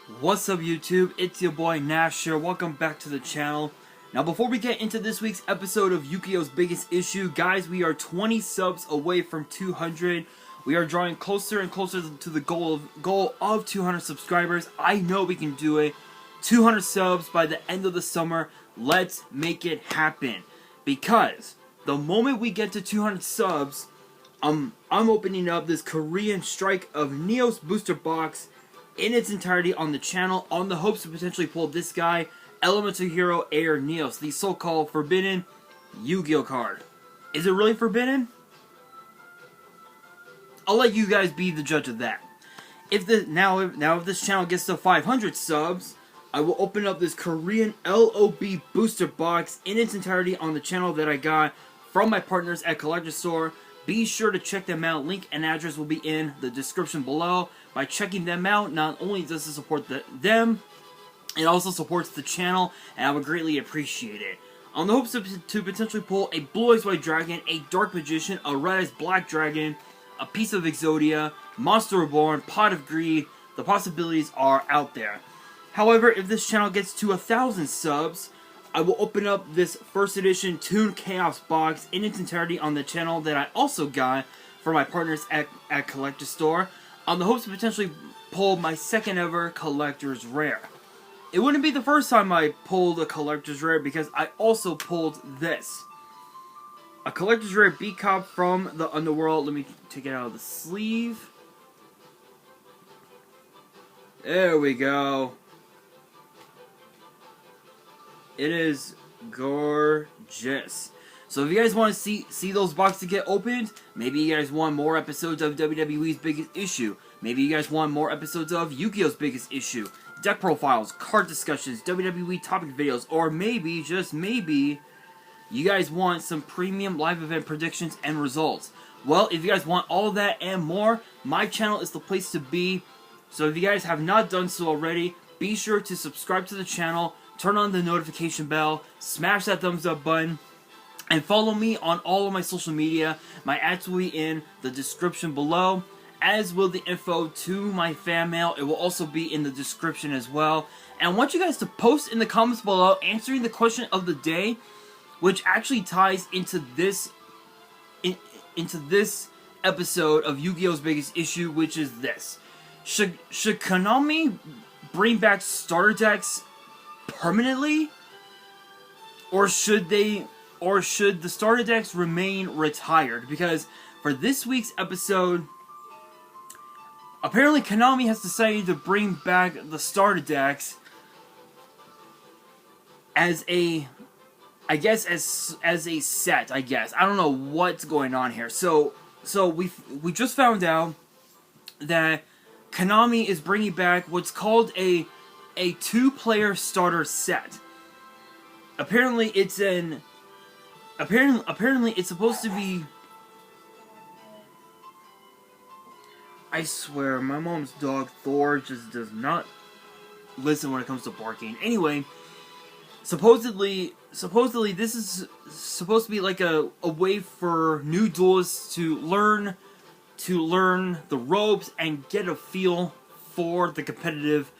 What's up YouTube, it's your boy Nash here, welcome back to the channel. Now before we get into this week's episode of Yu-Gi-Oh's Biggest Issue, guys, we are 20 subs away from 200. We are drawing closer and closer to the goal of 200 subscribers. I know we can do it. 200 subs by the end of the summer. Let's make it happen. Because the moment we get to 200 subs, I'm opening up this Korean strike of Neos booster box in its entirety on the channel, on the hopes to potentially pull this guy, Elemental Hero Air Neos, the so-called forbidden Yu-Gi-Oh card. Is it really forbidden? I'll let you guys be the judge of that. If this channel gets to 500 subs, I will open up this Korean LOB booster box in its entirety on the channel that I got from my partners at Collector Store. Be sure to check them out. Link and address will be in the description below. By checking them out, not only does it support them, it also supports the channel, and I would greatly appreciate it. On the hopes to potentially pull a Blue Eyes White Dragon, a Dark Magician, a Red Eyes Black Dragon, a piece of Exodia, Monster Reborn, Pot of Greed, the possibilities are out there. However, if this channel gets to 1,000 subs, I will open up this first edition Toon Chaos box in its entirety on the channel that I also got from my partners at Collector Store, on the hopes to potentially pull my second ever Collector's Rare. It wouldn't be the first time I pulled a Collector's Rare, because I also pulled this. A Collector's Rare B-Cop from the Underworld. Let me take it out of the sleeve. There we go. It is gorgeous. So if you guys want to see those boxes get opened, maybe you guys want more episodes of WWE's Biggest Issue, maybe you guys want more episodes of Yu-Gi-Oh's Biggest Issue, deck profiles, card discussions, WWE topic videos, or maybe, just maybe, you guys want some premium live event predictions and results. Well, if you guys want all of that and more, my channel is the place to be. So if you guys have not done so already, be sure to subscribe to the channel, turn on the notification bell, smash that thumbs up button, and follow me on all of my social media. My ads will be in the description below, as will the info to my fan mail. It will also be in the description as well. And I want you guys to post in the comments below answering the question of the day, which actually ties into this episode of Yu-Gi-Oh's Biggest Issue, which is this. Should Konami bring back starter decks permanently? Or should the starter decks remain retired? Because for this week's episode, apparently Konami has decided to bring back the starter decks as a, I guess, as a set, I guess. I don't know what's going on here. So we just found out that Konami is bringing back what's called a two-player starter set. Apparently it's supposed to be, I swear, my mom's dog Thor just does not listen when it comes to barking. Anyway, supposedly this is supposed to be like a way for new duelists to learn the ropes and get a feel for the competitive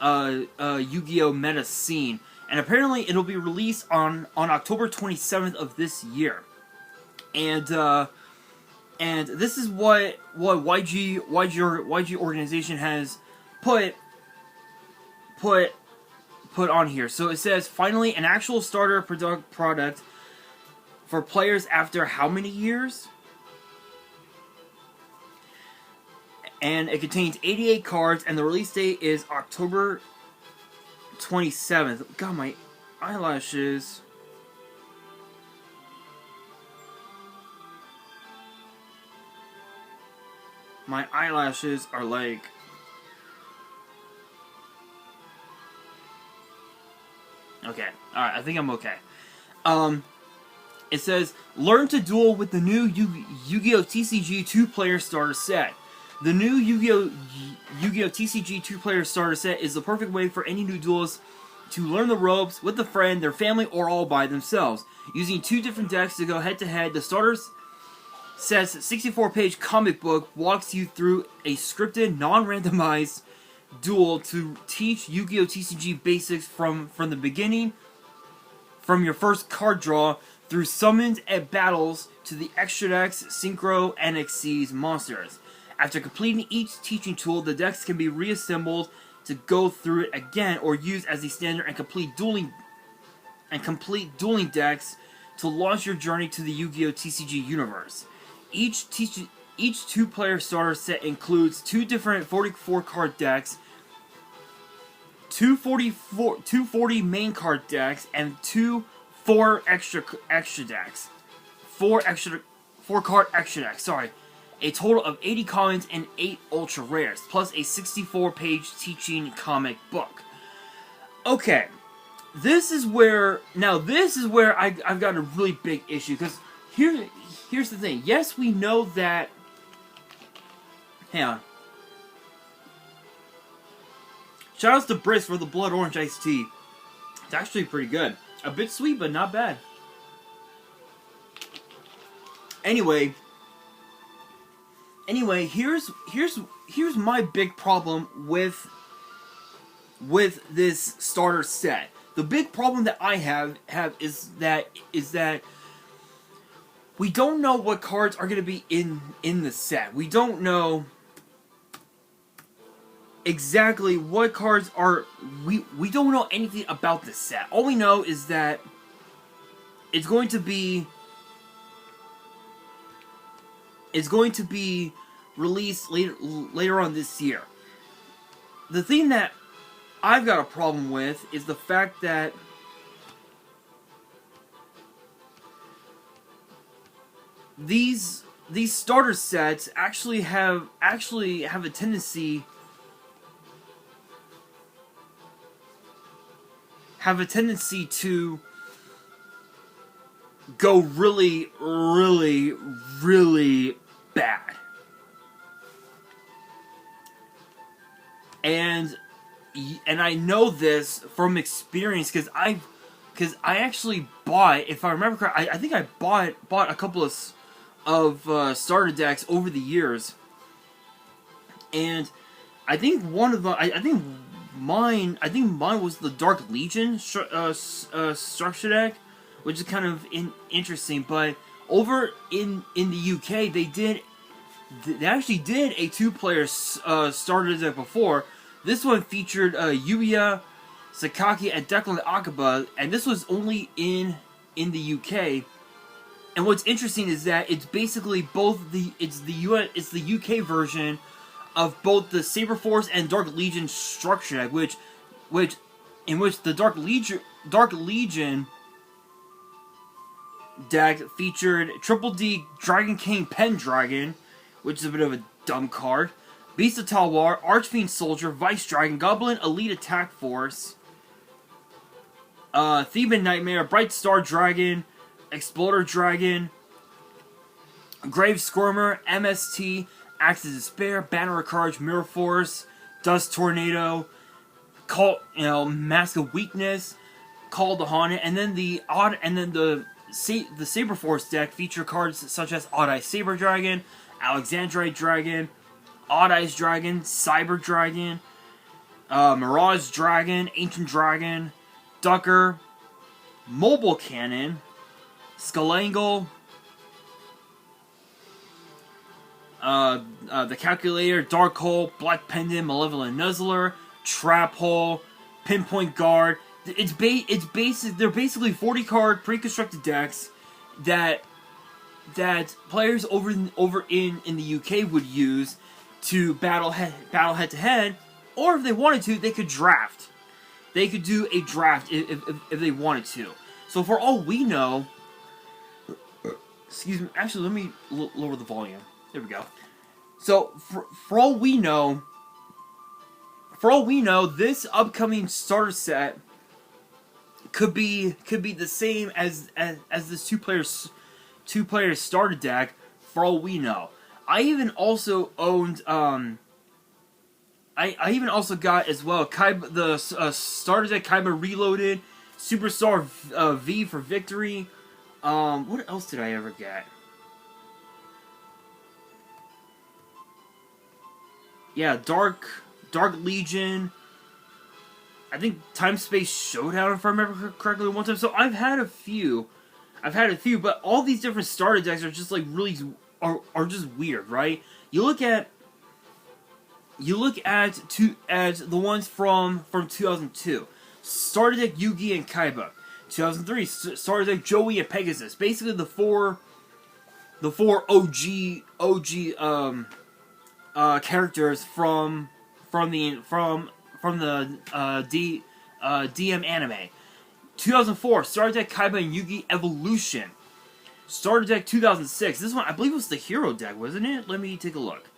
Yu-Gi-Oh meta scene. And apparently it'll be released on October 27th of this year. And this is what YG organization has put on here. So it says, finally an actual starter product for players after how many years? And it contains 88 cards, and the release date is October 27th. God, my eyelashes. My eyelashes are like... Okay, alright, I think I'm okay. It says, learn to duel with the new Yu-Gi-Oh! TCG 2-player starter set. The new Yu-Gi-Oh! TCG 2-player starter set is the perfect way for any new duelists to learn the ropes with a friend, their family, or all by themselves. Using two different decks to go head-to-head, the starters set's 64-page comic book walks you through a scripted, non-randomized duel to teach Yu-Gi-Oh! TCG basics from the beginning, from your first card draw through summons and battles to the extra decks, Synchro, NXC's monsters. After completing each teaching tool, the decks can be reassembled to go through it again or used as the standard and complete dueling decks to launch your journey to the Yu-Gi-Oh! TCG universe. Each 2-player starter set includes 2 different 44 card decks, 240 main card decks, and 4 extra decks. 4 card extra decks, sorry. A total of 80 commons and 8 ultra rares, plus a 64-page teaching comic book. Okay, this is where I've got a really big issue, because here's the thing. Yes, we know that. Hang on. Shoutouts to Briss for the blood orange iced tea. It's actually pretty good. A bit sweet, but not bad. Anyway, here's my big problem with this starter set. The big problem that I have is that we don't know what cards are going to be in the set. We don't know exactly what cards are. We don't know anything about the set. All we know is that it's going to be released later on this year. The thing that I've got a problem with is the fact that these starter sets actually have a tendency to go really, really, really bad. And I know this from experience because I actually bought, if I remember correctly, I think I bought a couple of starter decks over the years, and I think one of them, I think mine was the Dark Legion structure deck, which is kind of interesting. But over in the UK, they actually did a 2-player starter deck before. This one featured Yuya, Sakaki, and Declan Akaba, and this was only in the UK. And what's interesting is that it's basically it's the UK version of both the Saber Force and Dark Legion structure deck, in which the Dark Legion deck featured Triple D Dragon King Pendragon, which is a bit of a dumb card, Beast of Talwar, Archfiend Soldier, Vice Dragon, Goblin Elite Attack Force, Theban Nightmare, Bright Star Dragon, Exploder Dragon, Grave Squirmer, MST, Axe of Despair, Banner of Courage, Mirror Force, Dust Tornado, Mask of Weakness, Call the Haunted, and then the Saber Force deck feature cards such as Odd Eye Saber Dragon, Alexandrite Dragon, Odd Eyes Dragon, Cyber Dragon, Mirage Dragon, Ancient Dragon, Ducker, Mobile Cannon, Skalangle, the Calculator, Dark Hole, Black Pendant, Malevolent Nuzzler, Trap Hole, Pinpoint Guard. They're basically 40-card pre-constructed decks that players over in the UK would use to battle head to head, or if they wanted to, they could draft. They could do a draft if they wanted to. So for all we know, excuse me. Actually, let me lower the volume. There we go. So for all we know, this upcoming starter set could be the same as this two player starter deck. For all we know, I even also owned I even also got as well the starter deck Kaiba Reloaded, Superstar V for Victory. What else did I ever get? Yeah, Dark Dark Legion. I think Time Space Showdown, if I remember correctly, one time. So I've had a few. But all these different starter decks are just like really are just weird, right? You look at the ones from 2002. Starter deck Yugi and Kaiba. 2003 starter deck Joey and Pegasus. Basically the four OG characters from the DM anime. 2004 starter deck Kaiba and Yugi Evolution. Starter deck 2006. This one I believe was the hero deck, wasn't it? Let me take a look.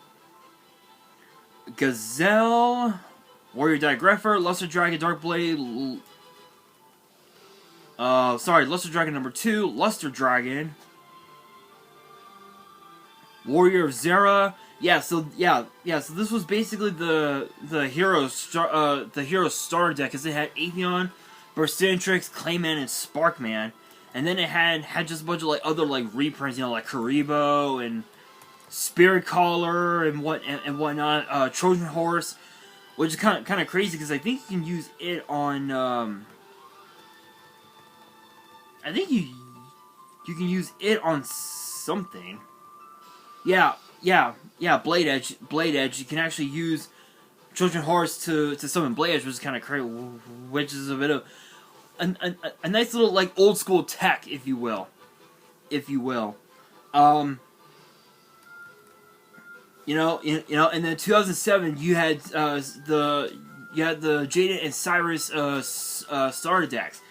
Gazelle, Warrior Digrapher, Luster Dragon, Dark Blade. Luster Dragon number 2, Luster Dragon, Warrior of Zera. So this was basically the hero starter deck, because it had Atheon, Burstentrix, Clayman, and Sparkman, and then it had just a bunch of like other like reprints, like Karibo and Spirit Caller and whatnot. Trojan Horse, which is kind of crazy because I think you can use it on. I think you can use it on something. Yeah. Blade Edge. You can actually use Trojan Horse to summon Blade Edge, which is kind of crazy. Which is a bit of a nice little like old school tech, if you will. And then 2007 you had the Jaden and Cyrus starter decks.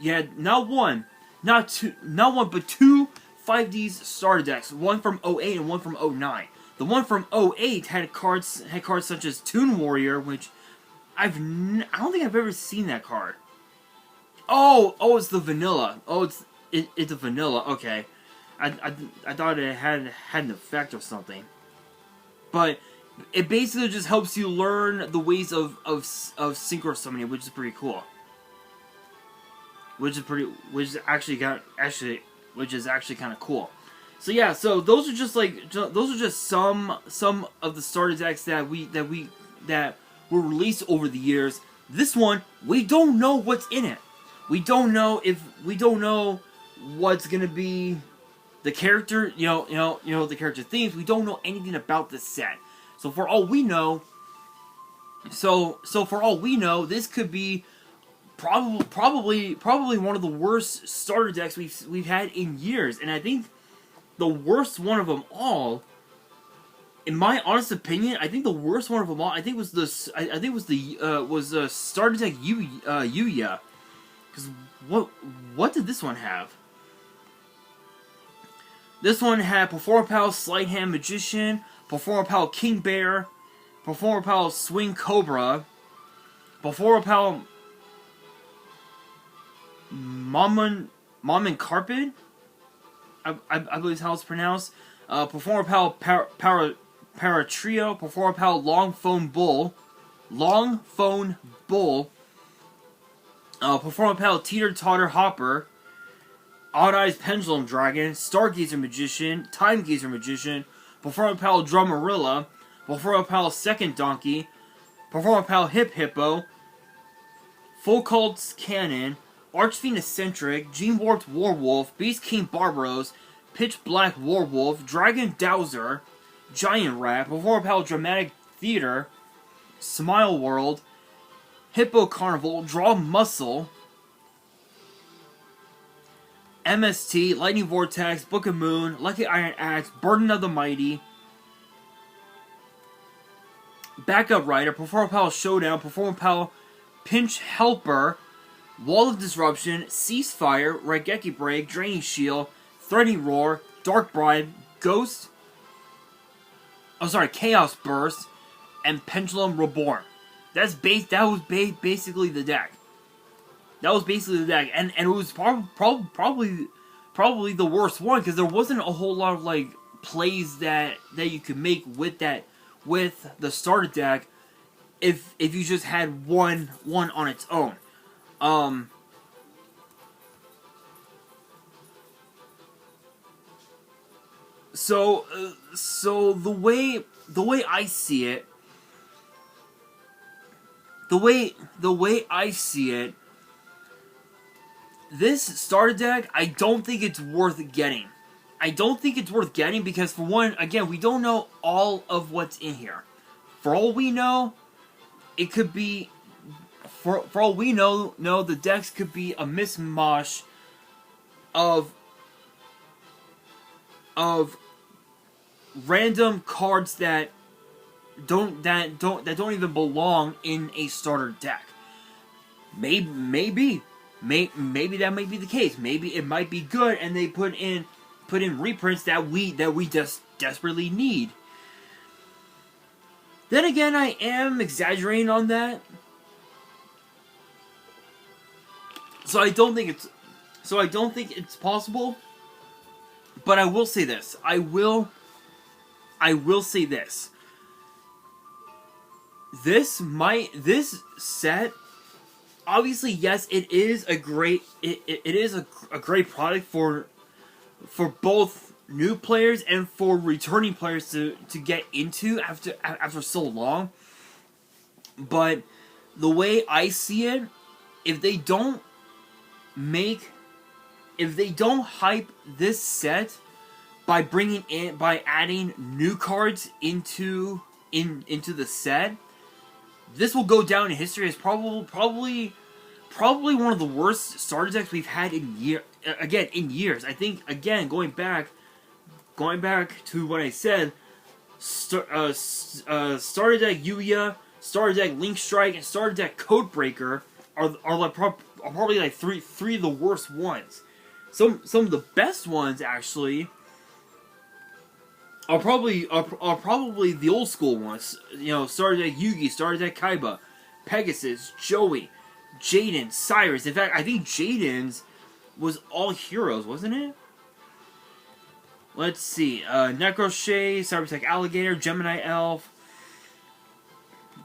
You had not one but two 5Ds starter decks. One from 08 and one from 09. The one from 08 had cards such as Toon Warrior, which I don't think I've ever seen that card. Oh, it's the vanilla. Oh, it's a vanilla. Okay, I thought it had an effect or something. But it basically just helps you learn the ways of synchro summoning, which is pretty cool. Which is actually kind of cool. So yeah, so those are just some of the starter decks that were released over the years. This one, we don't know what's in it. We don't know what's gonna be the character, the character themes. We don't know anything about this set. So for all we know, this could be probably one of the worst starter decks we've had in years. And I think the worst one of them all, in my honest opinion, was the starter deck Yu-Gi-Oh. Because what did this one have? This one had Performer Pal, Sleight Hand Magician, Performer Pal King Bear, Performer Pal Swing Cobra, Performer Pal Mammon Carpet, I believe is how it's pronounced. Performer Pal Paratrio, Performer Pal Long Phone Bull, Performer Pal Teeter Totter Hopper, Odd Eyes Pendulum Dragon, Stargazer Magician, Time Gazer Magician, Performer Pal Drumarilla, Performer Pal Second Donkey, Performer Pal Hip Hippo, Full Cult's Cannon, Archfiend Eccentric, Gene Warped Warwolf, Beast King Barbaros, Pitch Black Warwolf, Dragon Dowser, Giant Rat, Performer Pal Dramatic Theater, Smile World, Hippo Carnival, Draw Muscle, MST, Lightning Vortex, Book of Moon, Lucky Iron Axe, Burden of the Mighty, Backup Rider, Performer Pal Showdown, Performer Pal Pinch Helper, Wall of Disruption, Ceasefire, Raigeki Break, Draining Shield, Threatening Roar, Dark Bribe, Chaos Burst, and Pendulum Reborn. That was basically the deck. And it was probably the worst one, because there wasn't a whole lot of like plays that you could make with the starter deck if you just had one on its own. So the way I see it, the way I see it, this starter deck, I don't think it's worth getting. I don't think it's worth getting because, for one, again, we don't know all of what's in here. For all we know, it could be... For all we know, the decks could be a mishmash of random cards that don't even belong in a starter deck. Maybe that might be the case. Maybe it might be good, and they put in reprints that we just desperately need. Then again, I am exaggerating on that. So I don't think it's possible. But I will say this. I will say this. This set, obviously, yes, it is a great great product for both new players and for returning players to get into after so long. But the way I see it, if they don't hype this set by adding new cards into the set, this will go down in history as probably one of the worst starter decks we've had in years. I think, again, going back to what I said, starter deck Yu-Gi-Oh, starter deck Link Strike, and starter deck Codebreaker are probably like three of the worst ones. Some of the best ones, actually, are probably the old school ones. You know, starter deck Yugi, starter deck Kaiba, Pegasus, Joey, Jaden, Cyrus. In fact, I think Jaden's was all heroes, wasn't it? Let's see. Necroshay, Cybertech Alligator, Gemini Elf,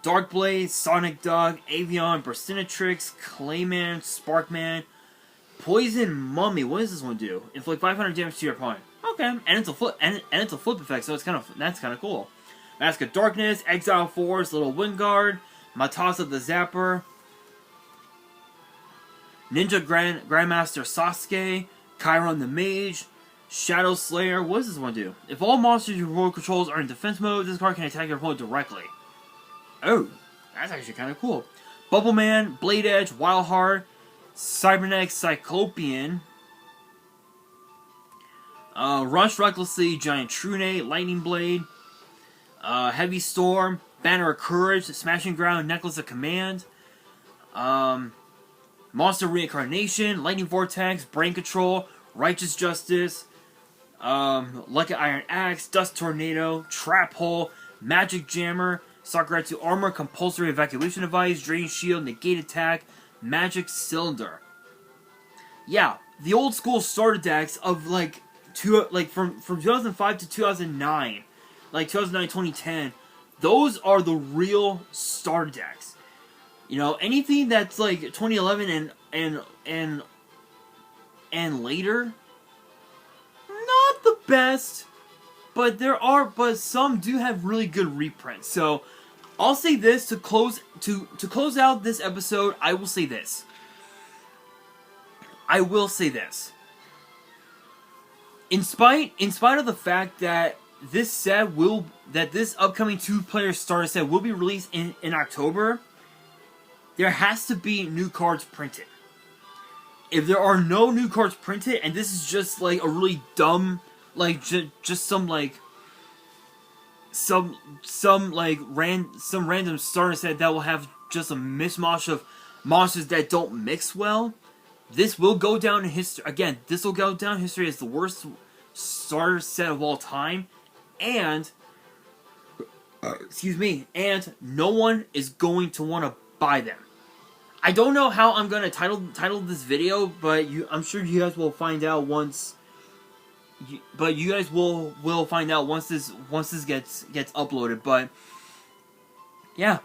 Darkblade, Sonic Dog, Avion, Burstinatrix, Clayman, Sparkman, Poison Mummy. What does this one do? Inflict 500 damage to your opponent. Okay, and it's a flip effect, so that's kind of cool. Mask of Darkness, Exile Force, Little Wingard, Matasa the Zapper, Ninja Grandmaster Sasuke, Chiron the Mage, Shadow Slayer. What does this one do? If all monsters your opponent controls are in defense mode, this card can attack your opponent directly. Oh, that's actually kind of cool. Bubbleman, Blade Edge, Wildheart, Cybernetic Cyclopean, Rush Recklessly, Giant Trune, Lightning Blade, Heavy Storm, Banner of Courage, Smashing Ground, Necklace of Command, Monster Reincarnation, Lightning Vortex, Brain Control, Righteous Justice, Lucky Iron Axe, Dust Tornado, Trap Hole, Magic Jammer, Sakuretsu Armor, Compulsory Evacuation Device, Drain Shield, Negate Attack, Magic Cylinder. Yeah, the old school starter decks of from 2005 to 2009, like 2009, 2010, those are the real starter decks. You know, anything that's like 2011 and later, not the best, but some do have really good reprints. So I'll say this to close out this episode. I will say this. In spite of the fact that this upcoming 2-player starter set will be released in October, there has to be new cards printed. If there are no new cards printed, and this is just like a really dumb, like just some random starter set that will have just a mishmash of monsters that don't mix well, this will go down in history. Again, this will go down in history as the worst starter set of all time, and and no one is going to want to buy them. I don't know how I'm gonna title this video, but I'm sure you guys will find out once. But you guys will find out once this gets uploaded. But yeah.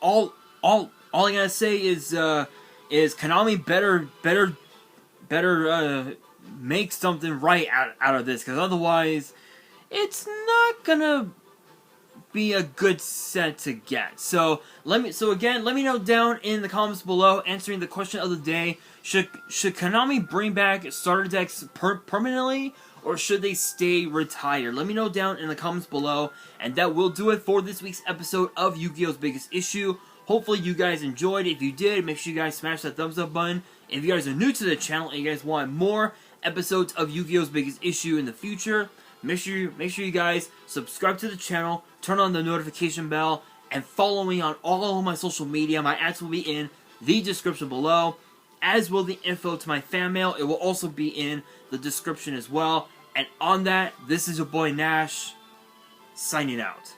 All I gotta say is Konami better make something right out of this, because otherwise it's not gonna be a good set to get. So let me know down in the comments below, answering the question of the day: Should Konami bring back starter decks permanently, or should they stay retired? Let me know down in the comments below, and that will do it for this week's episode of Yu-Gi-Oh's Biggest Issue. Hopefully you guys enjoyed. If you did, make sure you guys smash that thumbs up button. If you guys are new to the channel and you guys want more episodes of Yu-Gi-Oh's Biggest Issue in the future, make sure you guys subscribe to the channel, turn on the notification bell, and follow me on all of my social media. My ads will be in the description below, as will the info to my fan mail. It will also be in the description as well. And on that, this is your boy Nash, signing out.